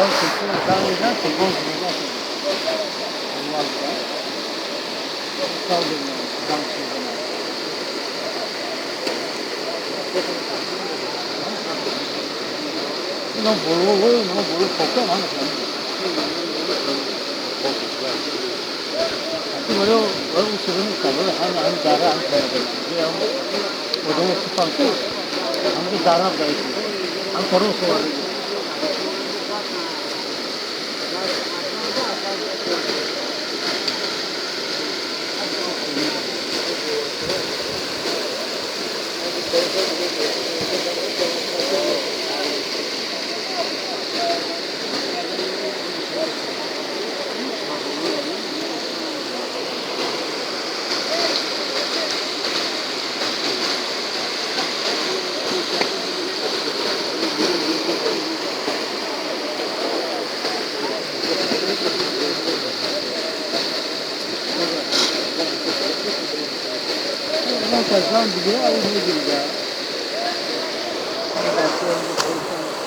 nó bulu pokok mana kan? Tapi baru usulnya kalau hanya darah dia udah seperti हमको darah baik हम करो सोच Kazan biliyor, ayrı bir